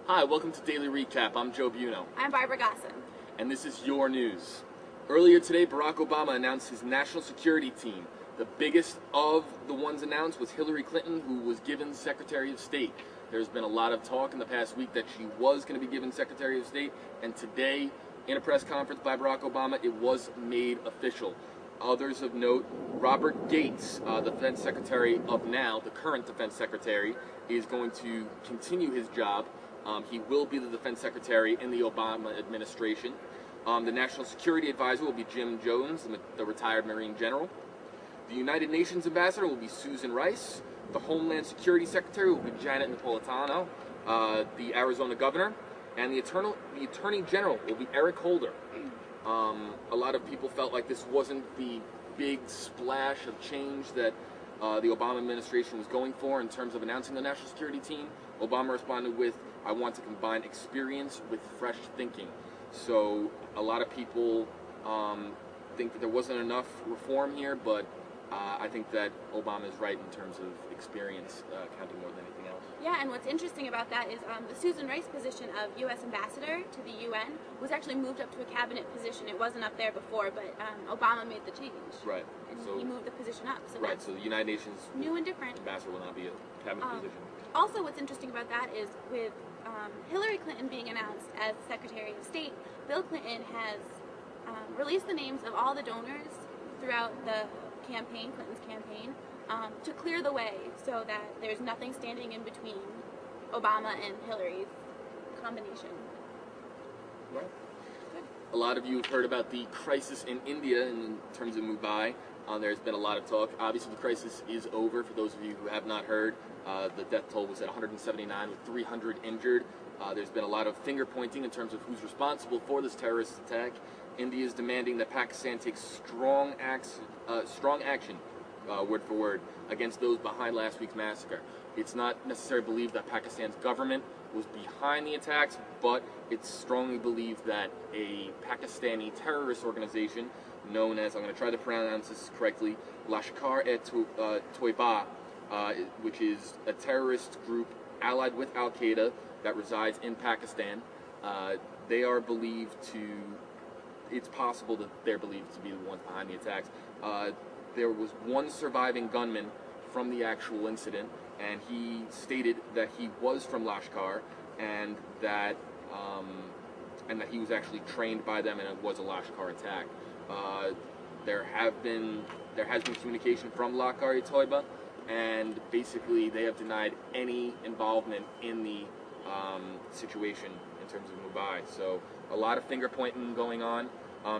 Hi, welcome to Daily Recap. I'm Joe Buno. I'm Barbara Gosson. And this is your news. Earlier today, Barack Obama announced his national security team. The biggest of the ones announced was Hillary Clinton, who was given Secretary of State. There's been a lot of talk in the past week that she was going to be given Secretary of State, and today, in a press conference by Barack Obama, it was made official. Others of note, Robert Gates, the defense secretary of now, the current defense secretary, is going to continue his job. He will be the defense secretary in the Obama administration. The national security advisor will be Jim Jones, the retired Marine general. The United Nations ambassador will be Susan Rice. The Homeland Security secretary will be Janet Napolitano, the Arizona governor. And the attorney general will be Eric Holder. A lot of people felt like this wasn't the big splash of change that the Obama administration was going for in terms of announcing the national security team. Obama responded with, "I want to combine experience with fresh thinking." So a lot of people think that there wasn't enough reform here, but I think that Obama is right in terms of experience counting more than anything else. Yeah, and what's interesting about that is the Susan Rice position of U.S. ambassador to the UN was actually moved up to a cabinet position. It wasn't up there before, but Obama made the change. Right. And So he moved the position up. So right. So the United Nations new and different ambassador will not be a cabinet position. Also, what's interesting about that is with Hillary Clinton being announced as Secretary of State, Bill Clinton has released the names of all the donors throughout the campaign, Clinton's campaign, to clear the way so that there's nothing standing in between Obama and Hillary's combination. Right. A lot of you have heard about the crisis in India in terms of Mumbai. There's been a lot of talk. Obviously, the crisis is over. For those of you who have not heard, the death toll was at 179 with 300 injured. There's been a lot of finger pointing in terms of who's responsible for this terrorist attack. India is demanding that Pakistan takes strong action, word for word, against those behind last week's massacre. It's not necessarily believed that Pakistan's government was behind the attacks, but it's strongly believed that a Pakistani terrorist organization known as, I'm going to try to pronounce this correctly, Lashkar-e-Toiba, which is a terrorist group allied with Al-Qaeda that resides in Pakistan. They are believed to, it's possible that they're believed to be the ones behind the attacks. There was one surviving gunman from the actual incident, and he stated that he was from Lashkar and that he was actually trained by them, and it was a Lashkar attack. There has been communication from Lashkar-e-Toiba, and basically they have denied any involvement in the situation in terms of Mumbai. So a lot of finger pointing going on.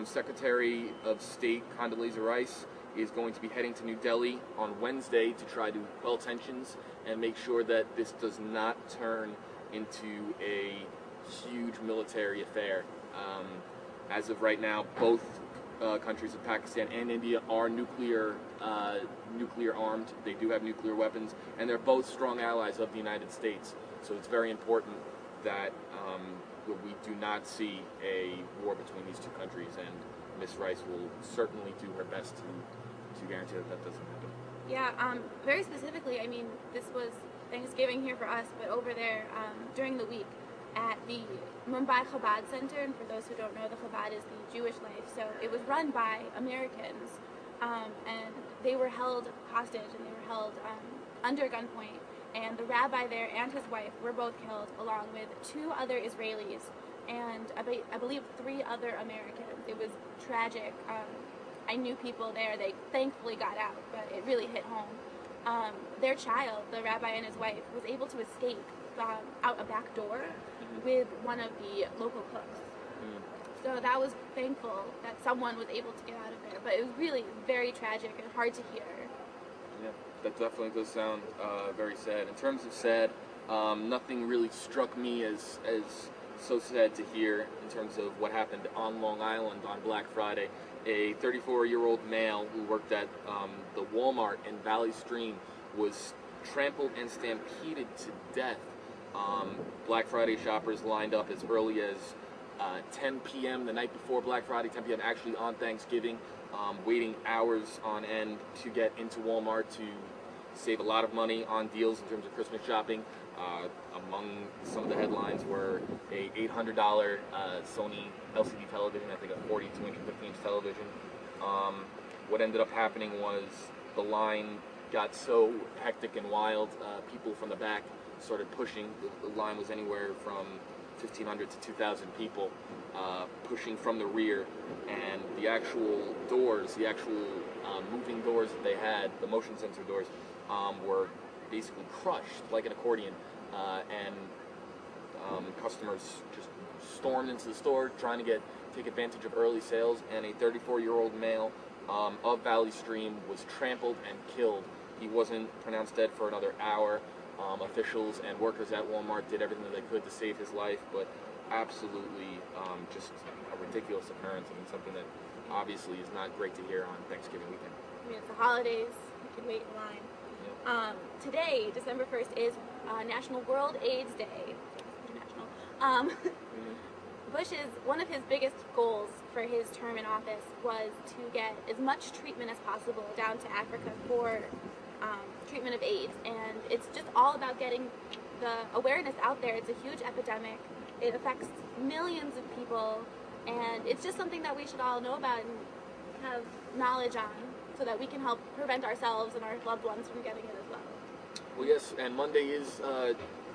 Secretary of State Condoleezza Rice is going to be heading to New Delhi on Wednesday to try to quell tensions and make sure that this does not turn into a huge military affair. As of right now, both countries of Pakistan and India are nuclear armed. They do have nuclear weapons, and they're both strong allies of the United States. So it's very important that we do not see a war between these two countries, and Ms. Rice will certainly do her best to guarantee that that doesn't happen. Yeah, very specifically, I mean, this was Thanksgiving here for us, but over there during the week at the Mumbai Chabad Center, and for those who don't know, the Chabad is the Jewish life, so it was run by Americans, and they were held hostage, and they were held under gunpoint, and the rabbi there and his wife were both killed, along with 2 other Israelis, and I believe 3 other Americans. It was tragic. I knew people there. They thankfully got out, but it really hit home. Their child, the rabbi and his wife, was able to escape out a back door with one of the local cooks. So that was thankful that someone was able to get out of there. But it was really very tragic and hard to hear. Yeah, that definitely does sound very sad. In terms of sad, nothing really struck me as so sad to hear in terms of what happened on Long Island on Black Friday. A 34-year-old male who worked at the Walmart in Valley Stream was trampled and stampeded to death. Black Friday shoppers lined up as early as 10 p.m. the night before Black Friday, 10 p.m. actually on Thanksgiving, waiting hours on end to get into Walmart to save a lot of money on deals in terms of Christmas shopping. Among some of the headlines were a $800 Sony LCD television, I think a 250-inch television. What ended up happening was the line got so hectic and wild, people from the back started pushing. The line was anywhere from 1,500 to 2,000 people pushing from the rear, and the actual doors, the actual moving doors that they had, the motion sensor doors, were basically crushed like an accordion, and customers just stormed into the store trying to take advantage of early sales, and a 34-year-old male of Valley Stream was trampled and killed. He wasn't pronounced dead for another hour. Officials and workers at Walmart did everything that they could to save his life, but absolutely just a ridiculous occurrence, and something that obviously is not great to hear on Thanksgiving weekend. I mean, it's the holidays. You can wait in line. Yeah. Today, December 1st, is National World AIDS Day. International. Bush's, one of his biggest goals for his term in office was to get as much treatment as possible down to Africa for treatment of AIDS, and it's just all about getting the awareness out there. It's a huge epidemic. It affects millions of people, and it's just something that we should all know about and have knowledge on, so that we can help prevent ourselves and our loved ones from getting it as well. Well, yes, and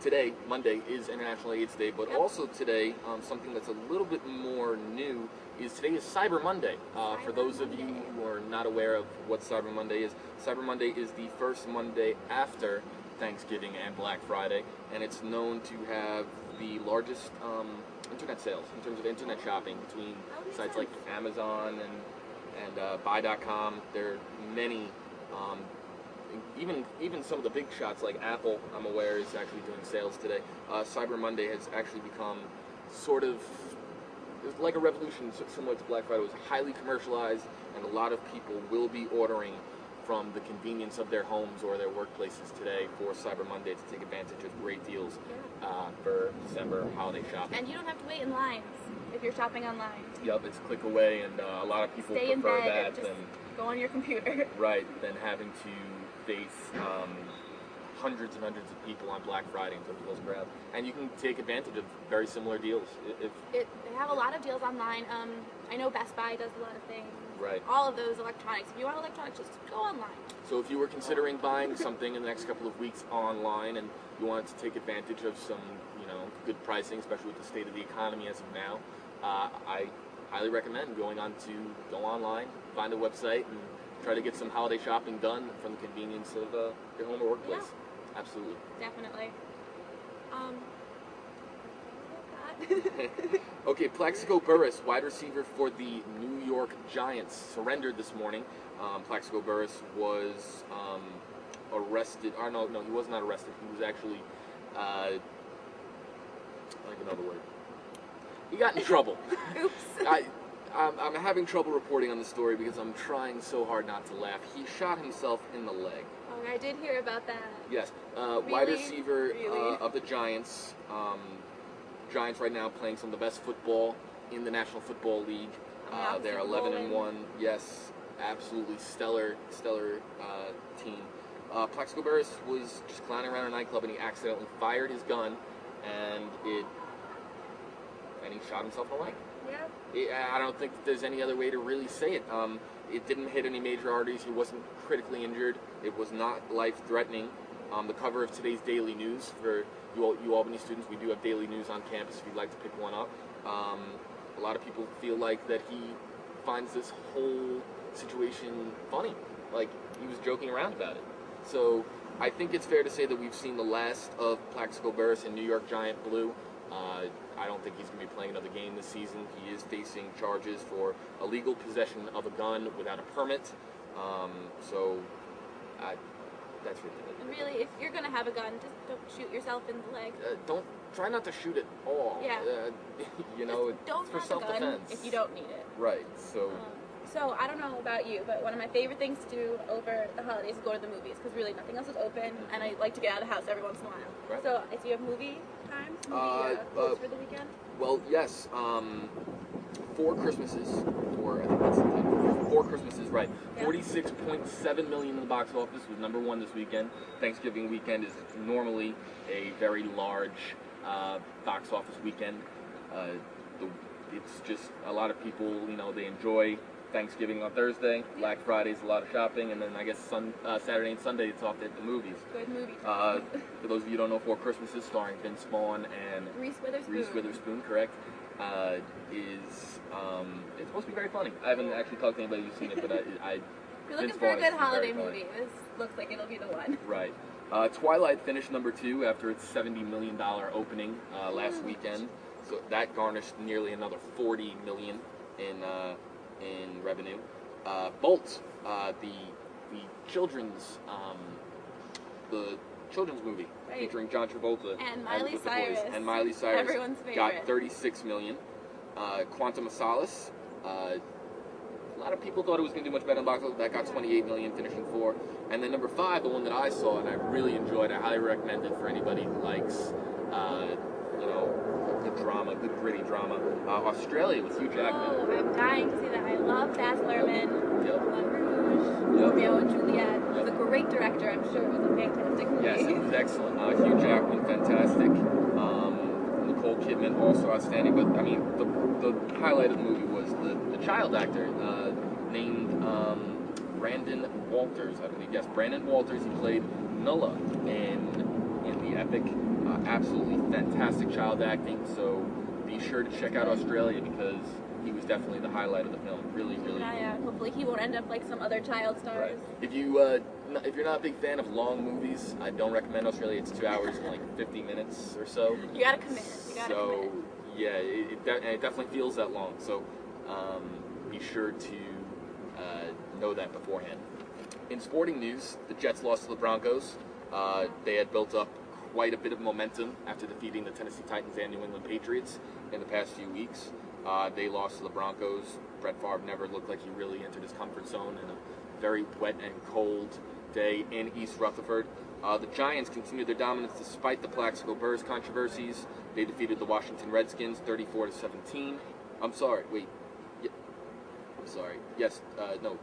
today, Monday, is International AIDS Day, but also today, something that's a little bit more new is today is Cyber Monday. For those of you who are not aware of what Cyber Monday is, Cyber Monday is the first Monday after Thanksgiving and Black Friday, and it's known to have the largest internet sales in terms of internet shopping between sites like Amazon and Buy.com. There are many, even some of the big shots like Apple, I'm aware, is actually doing sales today. Cyber Monday has actually become sort of like a revolution similar to Black Friday. It was highly commercialized, and a lot of people will be ordering from the convenience of their homes or their workplaces today for Cyber Monday to take advantage of great deals for December holiday shopping. And you don't have to wait in lines if you're shopping online. Yep, it's a click away, and a lot of people Stay prefer in bed that just than go on your computer. Right, than having to face hundreds and hundreds of people on Black Friday in terms of those crowds. And you can take advantage of very similar deals. They have a lot of deals online. I know Best Buy does a lot of things. Right. All of those electronics. If you want electronics, just go online. So if you were considering buying something in the next couple of weeks online, and you wanted to take advantage of some, good pricing, especially with the state of the economy as of now, I highly recommend go online, find a website, and try to get some holiday shopping done from the convenience of your home or workplace. Yeah. Absolutely. Definitely. Okay, Plaxico Burress, wide receiver for the New York Giants, surrendered this morning. Plaxico Burress was arrested. Or no, he was not arrested. He was actually, I don't even know the word. He got in trouble. Oops. I'm having trouble reporting on the story because I'm trying so hard not to laugh. He shot himself in the leg. Oh, I did hear about that. Yes. Really? Wide receiver Really? of the Giants. Giants right now playing some of the best football in the National Football League. They're 11-1. Yes, absolutely stellar team. Plaxico Burress was just clowning around a nightclub, and he accidentally fired his gun, and he shot himself in the leg. Yeah. I don't think that there's any other way to really say it. It didn't hit any major arteries. He wasn't critically injured. It was not life-threatening. The cover of today's Daily News, for you Albany students, we do have Daily News on campus if you'd like to pick one up. A lot of people feel like that he finds this whole situation funny, like he was joking around about it. So I think it's fair to say that we've seen the last of Plaxico Burress in New York Giant blue. I don't think he's going to be playing another game this season. He is facing charges for illegal possession of a gun without a permit. That's ridiculous. And really, if you're going to have a gun, just don't shoot yourself in the leg. Try not to shoot at all. Yeah. It's for self-defense. Gun if you don't need it. Right. So I don't know about you, but one of my favorite things to do over the holidays is go to the movies, because really nothing else is open, and I like to get out of the house every once in a while. Right. So do you have movie times? Clothes for the weekend? Well, yes. 4 Christmases, or I think that's the Four Christmases, right. Yeah. 46.7 million in the box office, was number one this weekend. Thanksgiving weekend is normally a very large box office weekend. It's just a lot of people, they enjoy Thanksgiving on Thursday. Black Friday's a lot of shopping, and then I guess Saturday and Sunday it's off at the movies. Good movie time. For those of you who don't know, Four Christmases, starring Vince Vaughn and Reese Witherspoon. Reese Witherspoon, correct? It's supposed to be very funny. I haven't actually talked to anybody who's seen it, but I If you're looking for a good holiday movie, this looks like it'll be the one. Right. Twilight finished number 2 after its $70 million opening last weekend. So that garnished nearly another $40 million in revenue. Bolt, the children's movie featuring John Travolta and Miley Cyrus. And Miley Cyrus, everyone's favorite, got $36 million. Quantum of Solace. A lot of people thought it was going to do much better in box office. That got $28 million, finishing 4. And then number 5, the one that I saw and I really enjoyed, I highly recommend it for anybody who likes, good drama, good gritty drama. Australia with Hugh Jackman. Oh, I'm dying to see that. I love Baz Luhrmann. Yep. Moulin Rouge, Romeo and Juliet. He's a great director. I'm sure it was a fantastic movie. Yes, it was excellent. Hugh Jackman, fantastic. Nicole Kidman, also outstanding. But I mean, the highlight of the movie was the child actor named Brandon Walters, I believe. Yes, Brandon Walters. He played Nulla in the epic. Absolutely fantastic child acting. So be sure to check out Australia because he was definitely the highlight of the film. Really, really. Yeah. Hopefully he won't end up like some other child stars. Right. If you're not a big fan of long movies, I don't recommend Australia. It's 2 hours and like 50 minutes or so. You gotta commit. So yeah, it definitely feels that long. So be sure to know that beforehand. In sporting news, the Jets lost to the Broncos. They had built up quite a bit of momentum after defeating the Tennessee Titans and New England Patriots in the past few weeks. They lost to the Broncos. Brett Favre never looked like he really entered his comfort zone in a very wet and cold day in East Rutherford. The Giants continued their dominance despite the Plaxico Burress controversies. They defeated the Washington Redskins 34-17. I'm sorry. Wait. Yeah. I'm sorry. Yes. No.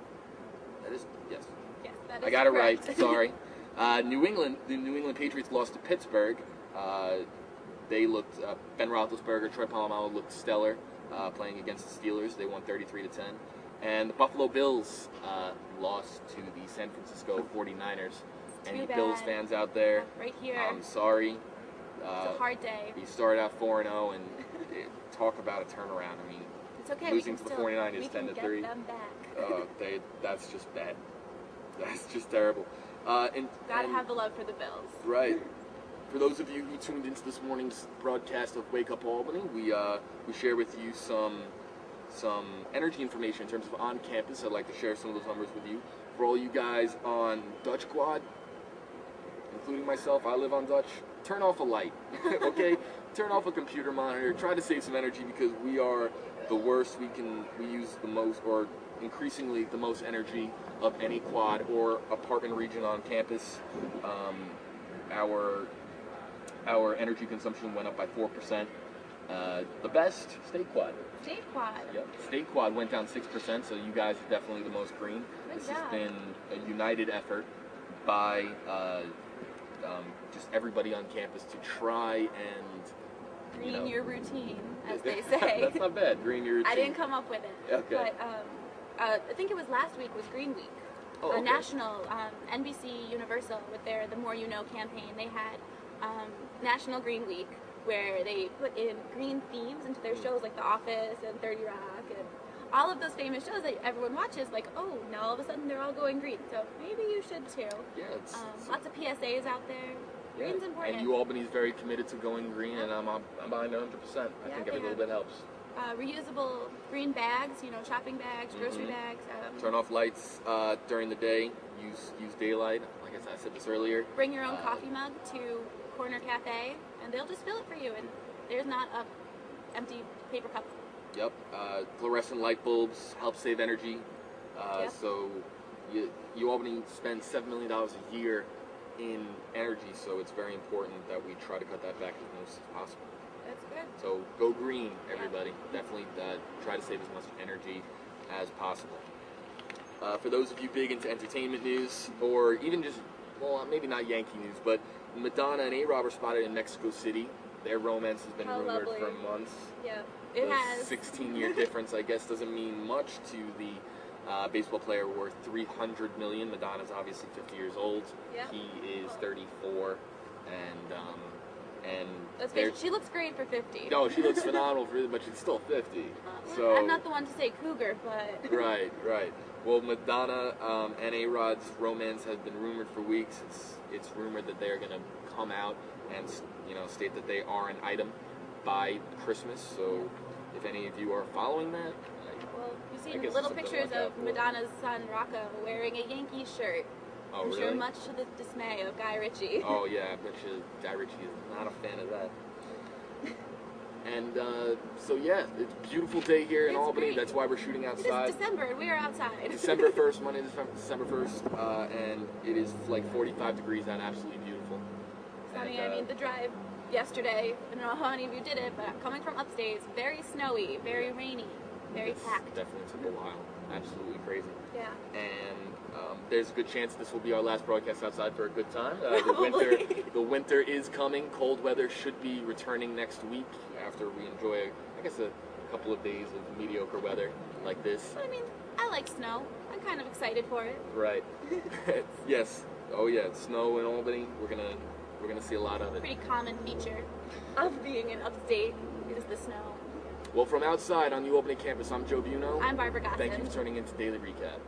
That is yes. Yes, that is I got correct. it right. Sorry. The New England Patriots lost to Pittsburgh. They looked. Ben Roethlisberger, Troy Polamalu looked stellar playing against the Steelers. They won 33-10. And the Buffalo Bills lost to the San Francisco 49ers. Any Bills fans out there? Right here. I'm sorry. It's a hard day. We started out 4-0, and talk about a turnaround. I mean, it's okay. losing to the 49ers 10-3. Them back. That's just bad. That's just terrible. Gotta have the love for the Bills. Right. For those of you who tuned into this morning's broadcast of Wake Up Albany, we share with you some energy information in terms of on campus. I'd like to share some of those numbers with you. For all you guys on Dutch Quad, including myself, I live on Dutch. Turn off a light, okay? Turn off a computer monitor. Try to save some energy because we are the worst. We use the most, or increasingly the most energy of any quad or apartment region on campus. Our energy consumption went up by 4%. The best, State Quad. State Quad. Yep. State Quad went down 6%, so you guys are definitely the most green. This has been a united effort by just everybody on campus to try and green your routine, as they say. That's not bad. Green your routine. I didn't come up with it. Okay. But I think it was last week was Green Week. Oh, okay. National NBC Universal with their The More You Know campaign. They had National Green Week where they put in green themes into their shows like The Office and 30 Rock and all of those famous shows that everyone watches. Like, oh, now all of a sudden they're all going green. So maybe you should too. Yeah, lots of PSAs out there. Green's important. And Albany is very committed to going green, and I'm behind 100%. I think every little bit helps. Reusable green bags, shopping bags, grocery bags. Turn off lights during the day. Use daylight. Like I said this earlier. Bring your own coffee mug to Corner Cafe, and they'll just fill it for you. And there's not a empty paper cup. Yep. Fluorescent light bulbs help save energy. So Albany spends $7 million a year in energy, so it's very important that we try to cut that back as much as possible. That's good. So go green, everybody. Definitely try to save as much energy as possible. For those of you big into entertainment news, or even just, well, maybe not Yankee news, but Madonna and A-Rod were spotted in Mexico City. Their romance has been rumored for months. Yeah, it has. 16-year difference, I guess, doesn't mean much to the baseball player worth $300 million. Madonna's obviously 50 years old. Yeah. He is 34, and let's face it, she looks great for 50. No, she looks phenomenal for it, but she's still 50. So I'm not the one to say cougar, but right. Well, Madonna and A-Rod's romance has been rumored for weeks. It's rumored that they are going to come out and state that they are an item by Christmas. So if any of you are following that, well, you've seen little pictures of Madonna's son Rocco wearing a Yankees shirt. Oh, I'm really? sure much to the dismay of Guy Ritchie. Oh yeah, I bet you Guy Ritchie is not a fan of that. And so yeah, it's a beautiful day here in Albany. Great. That's why we're shooting outside. It is December and we are outside. December 1st, Monday, December 1st, and it is like 45 degrees out, absolutely beautiful. Sunny, I mean, the drive yesterday, I don't know how many of you did it, but coming from upstate, it's very snowy, very rainy, very packed. Definitely took a while. Absolutely crazy. Yeah. And there's a good chance this will be our last broadcast outside for a good time. The winter is coming. Cold weather should be returning next week after we enjoy, I guess, a couple of days of mediocre weather like this. I mean, I like snow. I'm kind of excited for it. Right. Yes. Oh yeah, snow in Albany. We're gonna see a lot of it. Pretty common feature of being in upstate is the snow. Well, from outside on the Albany campus, I'm Joe Buno. I'm Barbara Gossen. Thank you for turning into Daily Recap.